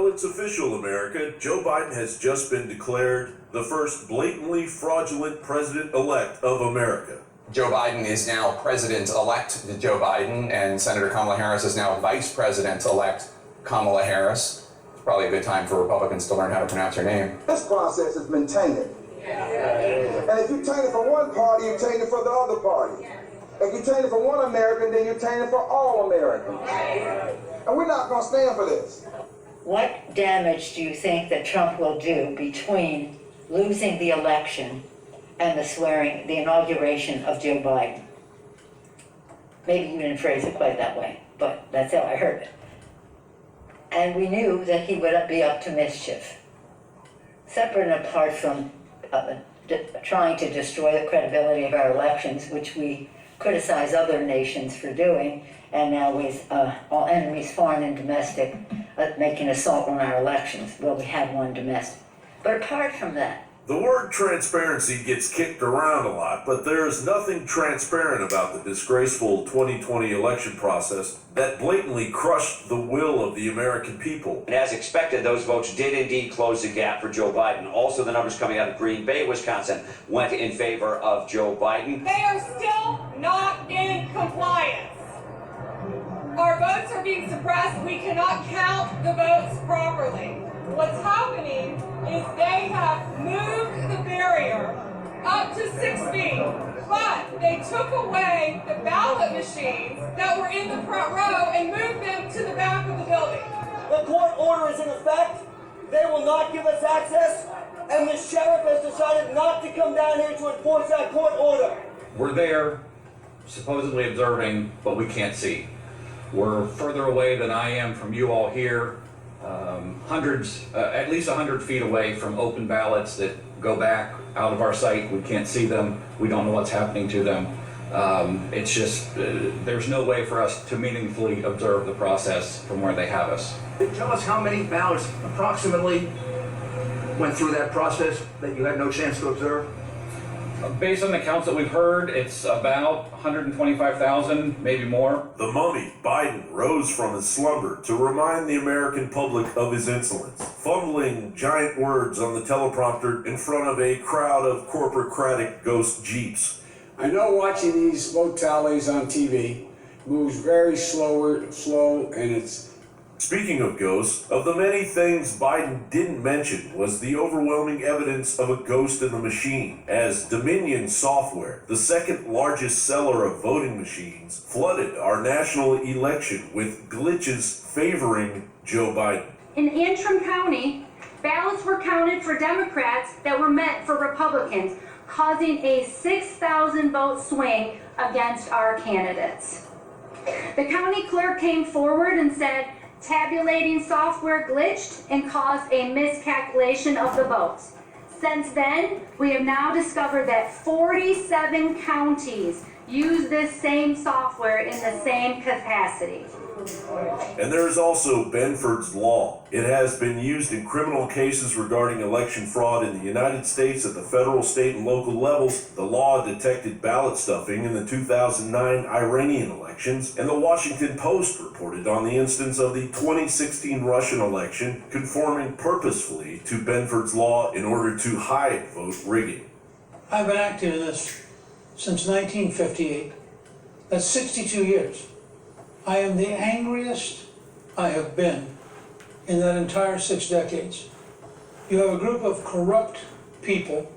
Well, it's official, America. Joe Biden has just been declared the first blatantly fraudulent president-elect of America. Joe Biden is now President-elect Joe Biden, and Senator Kamala Harris is now Vice President-elect Kamala Harris. It's probably a good time for Republicans to learn how to pronounce her name. This process has been tainted. And if you taint it for one party, you taint it for the other party. If you taint it for one American, then you taint it for all Americans. And we're not going to stand for this. What damage do you think that Trump will do between losing the election and the inauguration of Joe Biden? Maybe you didn't phrase it quite that way, but that's how I heard it. And we knew that he would be up to mischief. Separate and apart from trying to destroy the credibility of our elections, which we criticize other nations for doing, and now with all enemies, foreign and domestic, making assault on our elections. Well, we have one domestic. But apart from that, The word transparency gets kicked around a lot, but there is nothing transparent about the disgraceful 2020 election process that blatantly crushed the will of the American people. And as expected, those votes did indeed close the gap for Joe Biden. Also, the numbers coming out of Green Bay, Wisconsin, went in favor of Joe Biden. They are still not in compliance. Our votes are being suppressed. We cannot count the votes properly. What's happening is they have moved the barrier up to 6 feet, but they took away the ballot machines that were in the front row and moved them to the back of the building. The court order is in effect. They will not give us access, and the sheriff has decided not to come down here to enforce that court order. We're there, supposedly observing, but we can't see. We're further away than I am from you all here. At least 100 feet away from open ballots that go back out of our sight. We can't see them. We don't know what's happening to them. It's just, there's no way for us to meaningfully observe the process from where they have us. Tell us how many ballots approximately went through that process that you had no chance to observe? Based on the counts that we've heard, it's about 125,000, maybe more. The mummy, Biden, rose from his slumber to remind the American public of his insolence, fumbling giant words on the teleprompter in front of a crowd of corporocratic ghost jeeps. I know watching these vote tallies on TV moves very slow, and it's... Speaking of ghosts, of the many things Biden didn't mention was the overwhelming evidence of a ghost in the machine, as Dominion Software, the second largest seller of voting machines, flooded our national election with glitches favoring Joe Biden. In Antrim County, ballots were counted for Democrats that were meant for Republicans, causing a 6,000 vote swing against our candidates. The county clerk came forward and said, tabulating software glitched and caused a miscalculation of the votes. Since then, we have now discovered that 47 counties use this same software in the same capacity. And there is also Benford's Law. It has been used in criminal cases regarding election fraud in the United States at the federal, state, and local levels. The law detected ballot stuffing in the 2009 Iranian elections, and the Washington Post reported on the instance of the 2016 Russian election, conforming purposefully to Benford's Law in order to hide vote rigging. I've been active in this since 1958. That's 62 years. I am the angriest I have been in that entire 6 decades. You have a group of corrupt people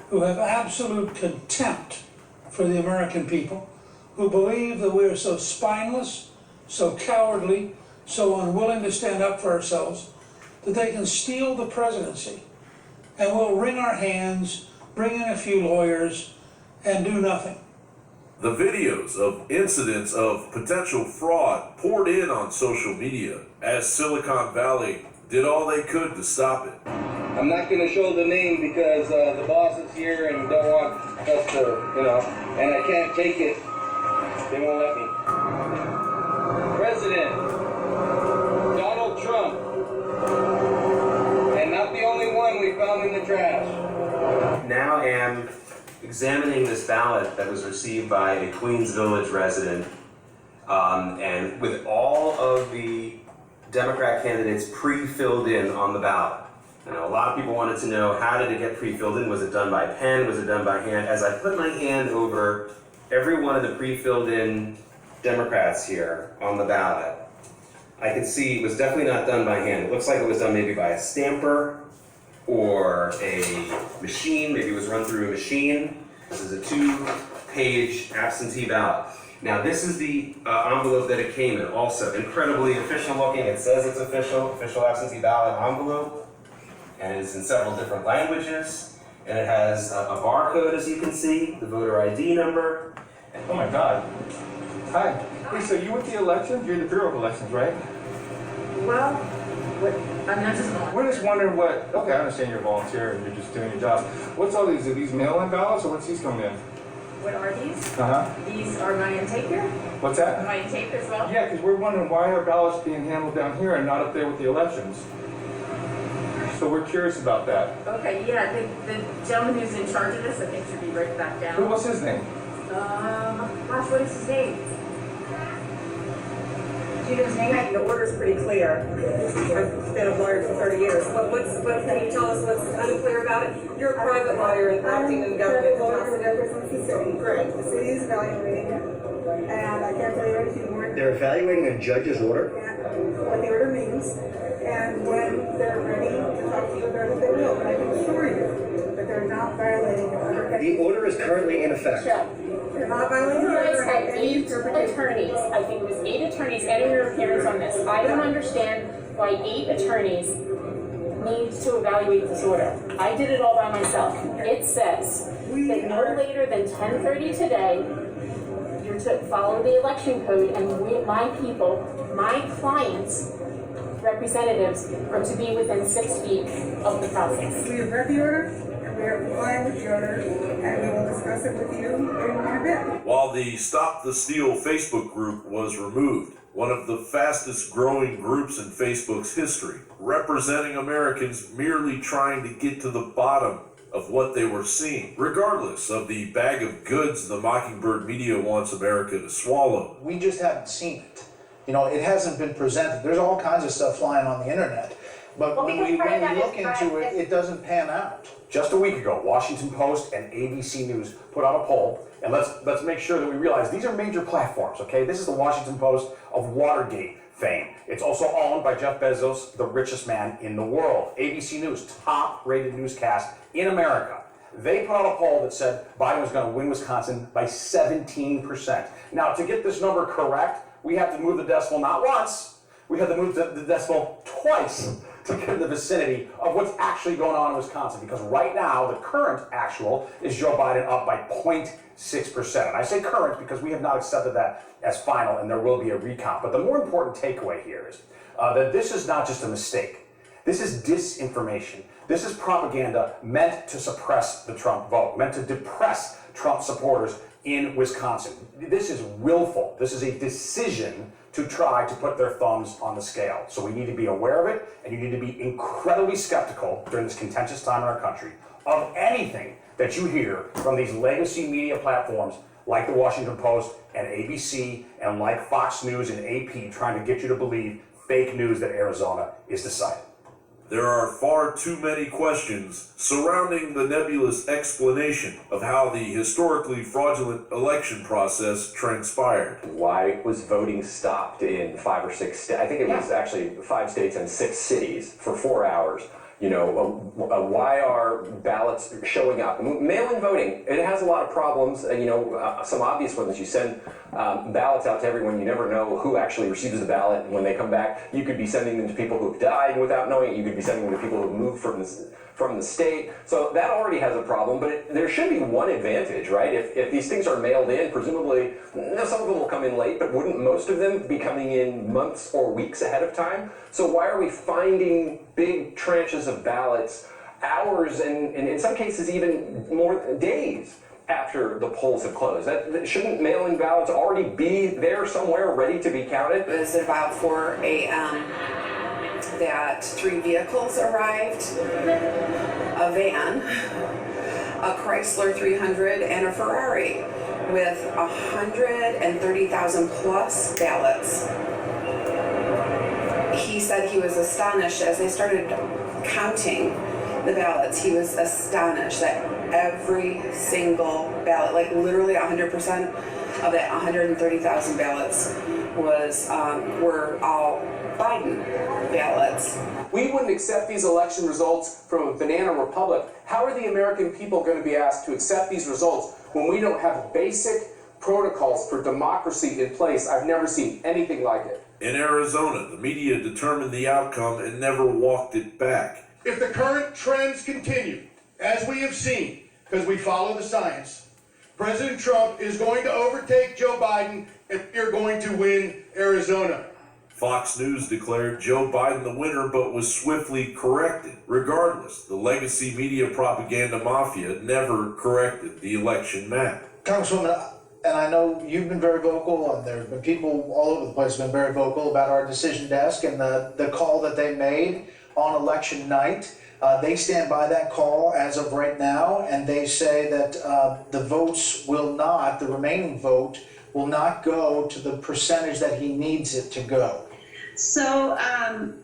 who have absolute contempt for the American people, who believe that we are so spineless, so cowardly, so unwilling to stand up for ourselves, that they can steal the presidency and we'll wring our hands, bring in a few lawyers, and do nothing. The videos of incidents of potential fraud poured in on social media as Silicon Valley did all they could to stop it. I'm not going to show the name because the boss is here and don't want us to, and I can't take it. They won't let me. President Donald Trump, and not the only one we found in the trash. Now am examining this ballot that was received by a Queens Village resident, and with all of the Democrat candidates pre-filled in on the ballot. You know, a lot of people wanted to know, how did it get pre-filled in? Was it done by pen? Was it done by hand? As I put my hand over every one of the pre-filled in Democrats here on the ballot, I could see it was definitely not done by hand. It looks like it was done maybe by a stamper or a machine. Maybe it was run through a machine. This is a 2-page absentee ballot. Now this is the envelope that it came in, also incredibly official looking. It says it's official absentee ballot envelope, and it's in several different languages, and it has a barcode, as you can see, the voter ID number. Oh my God. Hi. Hey, so you with the elections? You're the Bureau of Elections, right? Well, I'm not just volunteering. We're just wondering what, okay, I understand you're a volunteer and you're just doing your job. What's all these? Are these mail-in ballots or what's these coming in? What are these? Uh-huh. These are my intake here? What's that? My intake as well? Yeah, because we're wondering why are ballots being handled down here and not up there with the elections? So we're curious about that. Okay, yeah, the gentleman who's in charge of this, I think, should be right back down. What's his name? Gosh, what is his name? Do you know his name? The order's pretty clear. I've been a lawyer for 30 years. What can you tell us what's unclear about it? You're a private lawyer and acting in government capacity. The city. Great. The city is evaluating it, and I can't tell you anything more. They're evaluating a judge's order? What the order means, and when they're ready to talk to you about it, they will. But I can assure you that they're not violating the order. The order is currently in effect. They're not violating the You guys order. had 8 attorneys. I think it was 8 attorneys getting their appearance on this. I don't understand why 8 attorneys need to evaluate this order. I did it all by myself. It says that no later than 10:30 today, you're to follow the election code, and my people, my clients, representatives, are to be within 6 feet of the process. We have read the order, and we are complying with the order, and we will discuss it with you in a bit. While the Stop the Steal Facebook group was removed, one of the fastest growing groups in Facebook's history, representing Americans merely trying to get to the bottom of what they were seeing, regardless of the bag of goods the Mockingbird media wants America to swallow. We just haven't seen it. You know, it hasn't been presented. There's all kinds of stuff flying on the internet. But when we look into it, it doesn't pan out. Just a week ago, Washington Post and ABC News put out a poll, and let's make sure that we realize these are major platforms, okay? This is the Washington Post of Watergate fame. It's also owned by Jeff Bezos, the richest man in the world. ABC News, top-rated newscast in America. They put out a poll that said Biden was going to win Wisconsin by 17%. Now, to get this number correct, we have to move the decimal not once, we have to move the decimal twice to get in the vicinity of what's actually going on in Wisconsin. Because right now, the current actual is Joe Biden up by 0.6%. And I say current because we have not accepted that as final, and there will be a recount. But the more important takeaway here is that this is not just a mistake. This is disinformation. This is propaganda meant to suppress the Trump vote, meant to depress Trump supporters in Wisconsin. This is willful. This is a decision to try to put their thumbs on the scale. So we need to be aware of it, and you need to be incredibly skeptical during this contentious time in our country of anything that you hear from these legacy media platforms like the Washington Post and ABC and like Fox News and AP trying to get you to believe fake news that Arizona is decided. There are far too many questions surrounding the nebulous explanation of how the historically fraudulent election process transpired. Why was voting stopped in 5 or 6 states? I think it was actually 5 states and 6 cities for 4 hours. You know, why are ballots showing up? Mail-in voting, it has a lot of problems. Some obvious ones. You send ballots out to everyone. You never know who actually receives the ballot. And when they come back, you could be sending them to people who've died without knowing it. You could be sending them to people who've moved from the state. So that already has a problem. But there should be one advantage, right? If these things are mailed in, presumably, some of them will come in late, but wouldn't most of them be coming in months or weeks ahead of time? So why are we finding big tranches of ballots hours and in some cases even more days after the polls have closed? Shouldn't mail-in ballots already be there somewhere ready to be counted? It was about for that 3 vehicles arrived, a van, a Chrysler 300, and a Ferrari with 130,000 plus ballots. he said he was astonished as they started counting the ballots. He was astonished that every single ballot, like literally 100% of that 130,000 ballots were all Biden ballots. We wouldn't accept these election results from a banana republic. How are the American people going to be asked to accept these results when we don't have basic protocols for democracy in place? I've never seen anything like it. In Arizona, the media determined the outcome and never walked it back. If the current trends continue, as we have seen, because we follow the science, President Trump is going to overtake Joe Biden if you're going to win Arizona. Fox News declared Joe Biden the winner, but was swiftly corrected. Regardless, the legacy media propaganda mafia never corrected the election map. Congresswoman, and I know you've been very vocal, and there have been people all over the place who have been very vocal about our decision desk and the call that they made on election night. They stand by that call as of right now, and they say that the votes will not, the remaining vote, will not go to the percentage that he needs it to go. So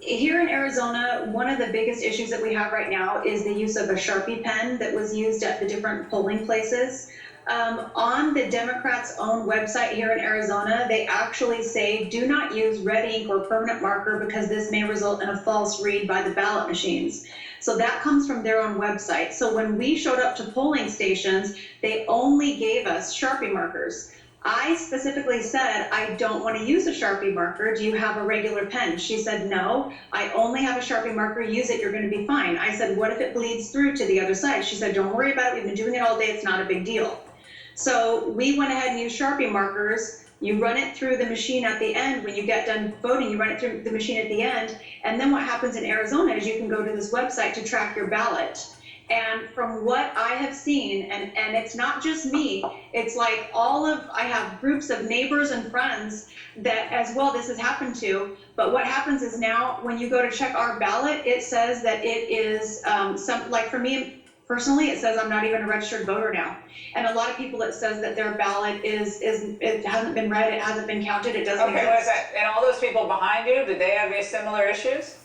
here in Arizona, one of the biggest issues that we have right now is the use of a Sharpie pen that was used at the different polling places. On the Democrats' own website here in Arizona, they actually say, do not use red ink or permanent marker because this may result in a false read by the ballot machines. So that comes from their own website. So when we showed up to polling stations, they only gave us Sharpie markers. I specifically said, I don't want to use a Sharpie marker. Do you have a regular pen? She said, no, I only have a Sharpie marker. Use it. You're going to be fine. I said, what if it bleeds through to the other side? She said, don't worry about it. We've been doing it all day. It's not a big deal. So we went ahead and used Sharpie markers. You run it through the machine at the end. When you get done voting, you run it through the machine at the end. And then what happens in Arizona is you can go to this website to track your ballot. And from what I have seen, and it's not just me, it's like I have groups of neighbors and friends that as well this has happened to. But what happens is now when you go to check our ballot, it says that it is like for me personally, it says I'm not even a registered voter now. And a lot of people, it says that their ballot it hasn't been read, it hasn't been counted, it doesn't exist. Okay, what is that? And all those people behind you, did they have similar issues?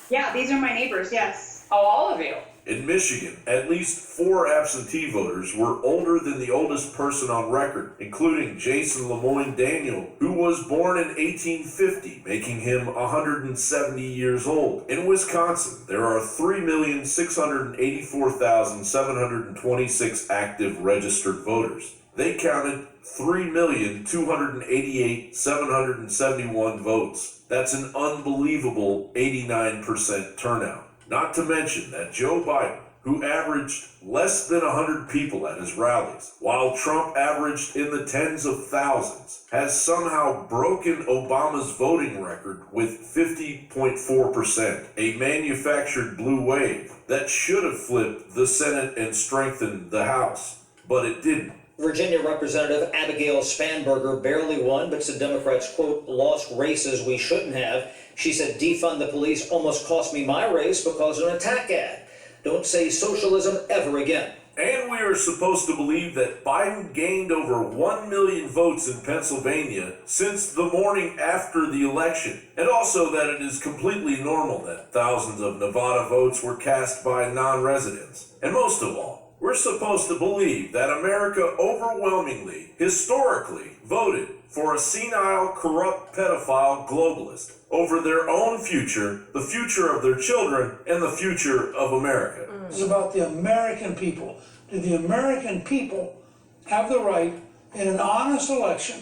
Yeah, these are my neighbors, yes. Oh, all of you? In Michigan, at least 4 absentee voters were older than the oldest person on record, including Jason Lemoyne Daniel, who was born in 1850, making him 170 years old. In Wisconsin, there are 3,684,726 active registered voters. They counted 3,288,771 votes. That's an unbelievable 89% turnout. Not to mention that Joe Biden, who averaged less than 100 people at his rallies, while Trump averaged in the tens of thousands, has somehow broken Obama's voting record with 50.4%, a manufactured blue wave that should have flipped the Senate and strengthened the House, but it didn't. Virginia Representative Abigail Spanberger barely won, but said Democrats, quote, lost races we shouldn't have. She said defund the police almost cost me my race because of an attack ad. Don't say socialism ever again. And we are supposed to believe that Biden gained over 1 million votes in Pennsylvania since the morning after the election. And also that it is completely normal that thousands of Nevada votes were cast by non-residents. And most of all, we're supposed to believe that America overwhelmingly, historically, voted for a senile, corrupt pedophile globalist over their own future, the future of their children, and the future of America. It's about the American people. Do the American people have the right in an honest election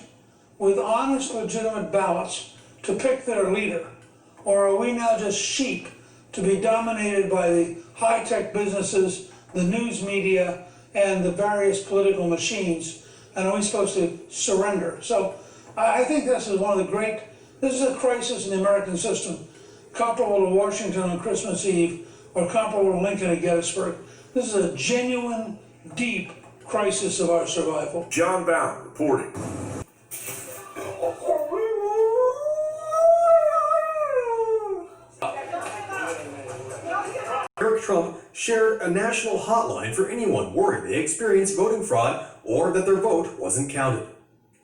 with honest, legitimate ballots to pick their leader? Or are we now just sheep to be dominated by the high-tech businesses, the news media, and the various political machines, and are we supposed to surrender? So I think this is this is a crisis in the American system, comparable to Washington on Christmas Eve, or comparable to Lincoln at Gettysburg. This is a genuine, deep crisis of our survival. John Bowne reporting. Eric Trump shared a national hotline for anyone worried they experienced voting fraud or that their vote wasn't counted.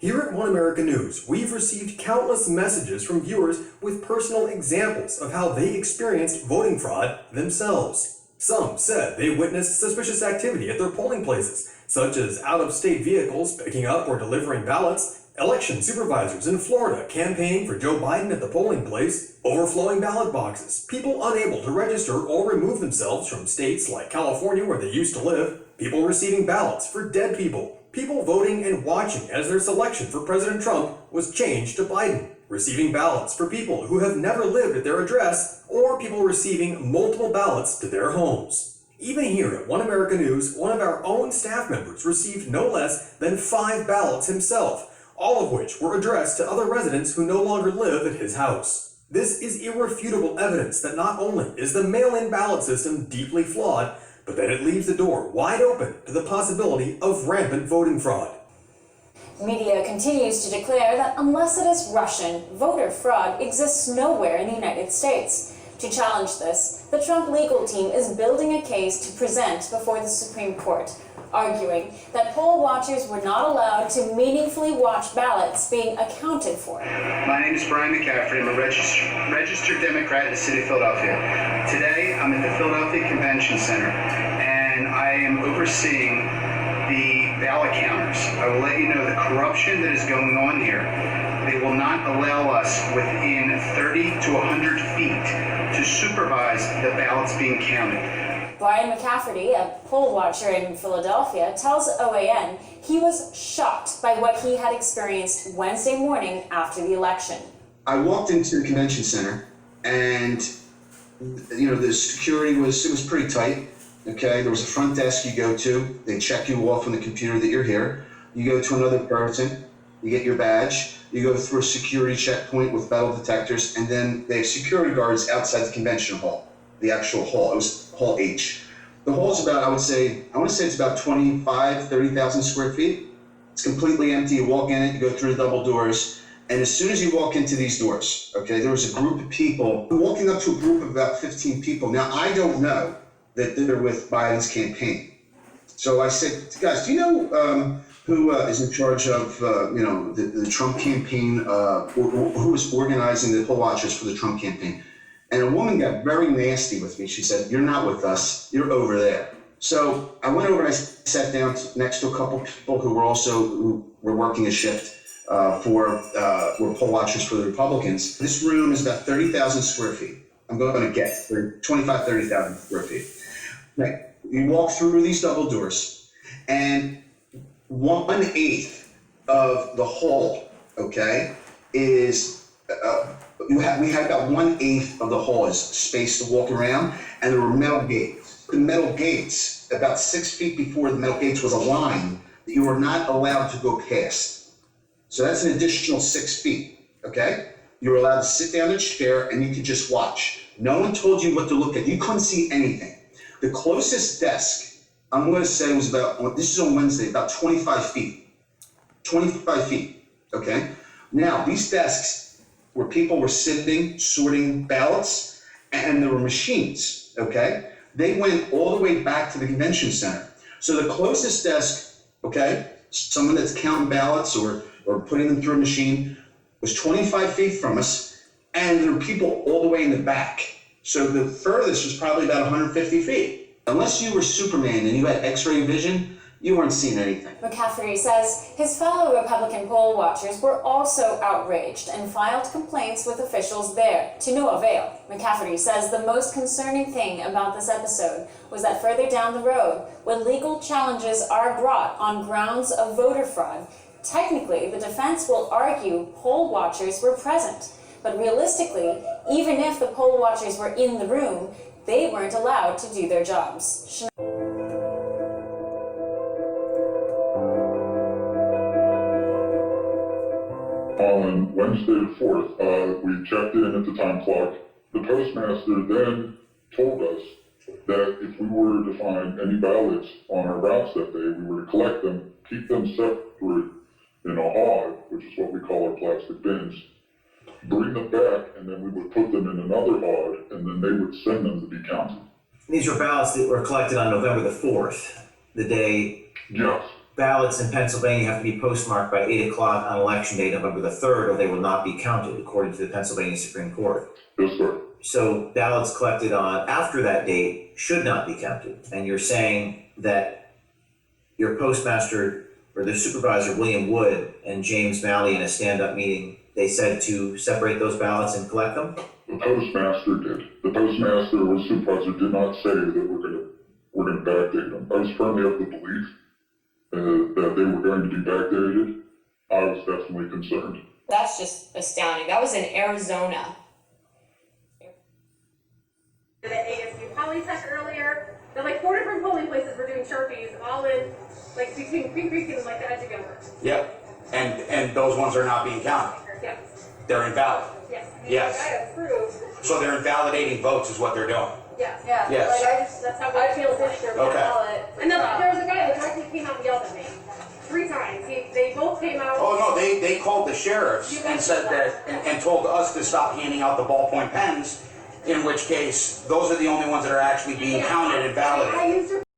Here at One America News, we've received countless messages from viewers with personal examples of how they experienced voting fraud themselves. Some said they witnessed suspicious activity at their polling places, such as out-of-state vehicles picking up or delivering ballots, election supervisors in Florida campaigning for Joe Biden at the polling place, overflowing ballot boxes, people unable to register or remove themselves from states like California where they used to live, people receiving ballots for dead people, people voting and watching as their selection for President Trump was changed to Biden, receiving ballots for people who have never lived at their address, or people receiving multiple ballots to their homes. Even here at One America News, one of our own staff members received no less than 5 ballots himself, all of which were addressed to other residents who no longer live at his house. This is irrefutable evidence that not only is the mail-in ballot system deeply flawed, but that it leaves the door wide open to the possibility of rampant voting fraud. Media continues to declare that unless it is Russian, voter fraud exists nowhere in the United States. To challenge this, the Trump legal team is building a case to present before the Supreme Court, arguing that poll watchers were not allowed to meaningfully watch ballots being accounted for. My name is Brian McCaffrey. I'm a registered Democrat in the city of Philadelphia. Today, I'm at the Philadelphia Convention Center, and I am overseeing the ballot counters. I will let you know the corruption that is going on here. They will not allow us within 30 to 100 feet to supervise the ballots being counted. Brian McCafferty, a poll watcher in Philadelphia, tells OAN he was shocked by what he had experienced Wednesday morning after the election. I walked into the convention center, and the security was pretty tight. Okay, there was a front desk you go to. They check you off on the computer that you're here. You go to another person. You get your badge. You go through a security checkpoint with metal detectors, and then they have security guards outside the convention hall, the actual hall. It was Hall H. The hall's about, I want to say it's about 30,000 square feet. It's completely empty. You walk in it, you go through the double doors, and as soon as you walk into these doors, okay, there was a group of people, walking up to a group of about 15 people. Now, I don't know that they're with Biden's campaign. So I said, guys, do you know who is in charge of, the Trump campaign, who was organizing the poll watchers for the Trump campaign? And a woman got very nasty with me. She said, "You're not with us, you're over there." So I went over and I sat down next to a couple people who were working a shift were poll watchers for the Republicans. This room is about 30,000 square feet. I'm going to guess, 30,000 square feet. Right. You walk through these double doors, and 1/8 of the hall, okay, is we had about 1/8 of the hall is space to walk around, and there were metal gates. The metal gates, about 6 feet before the metal gates was a line that you were not allowed to go past. So that's an additional 6 feet, okay? You were allowed to sit down in a chair and you could just watch. No one told you what to look at. You couldn't see anything. The closest desk, I'm going to say was this is on Wednesday, about 25 feet. 25 feet, okay? Now, these desks where people were sitting, sorting ballots, and there were machines, okay? They went all the way back to the convention center. So the closest desk, okay, someone that's counting ballots or putting them through a machine, was 25 feet from us, and there were people all the way in the back. So the furthest was probably about 150 feet. Unless you were Superman and you had X-ray vision, you weren't seeing anything. McCafferty says his fellow Republican poll watchers were also outraged and filed complaints with officials there, to no avail. McCafferty says the most concerning thing about this episode was that further down the road, when legal challenges are brought on grounds of voter fraud, technically the defense will argue poll watchers were present. But realistically, even if the poll watchers were in the room, they weren't allowed to do their jobs. On Wednesday the 4th, we checked in at the time clock. The postmaster then told us that if we were to find any ballots on our routes that day, we were to collect them, keep them separate in a hod, which is what we call our plastic bins, bring them back, and then we would put them in another hod, and then they would send them to be counted. These were ballots that were collected on November the 4th, the day. Yes. ballots in Pennsylvania have to be postmarked by 8 o'clock on election day, November the 3rd, or they will not be counted, according to the Pennsylvania Supreme Court. Yes, sir. So ballots collected on after that date should not be counted. And you're saying that your postmaster or the supervisor, William Wood, and James Malley in a stand-up meeting, they said to separate those ballots and collect them? The postmaster did. The postmaster or supervisor did not say that we're gonna backdate them. I was firmly of the belief that they were going to be backdated. I was definitely concerned. That's just astounding. That was in Arizona. The ASU Polytech earlier, that like 4 different polling places were doing Sharpies all in, like between Green Creek and like the edge of Gilbert. Yep. And those ones are not being counted. Yes. They're invalid. Yes. Yes. I approved. So they're invalidating votes is what they're doing. Yes. Yeah. Yes. Like that's how I feel this year. Okay. And then there was a guy that actually came out and yelled at me 3 times. They both came out. Oh, no, they called the sheriffs and said that, and told us to stop handing out the ballpoint pens, in which case, those are the only ones that are actually being counted and validated. I used your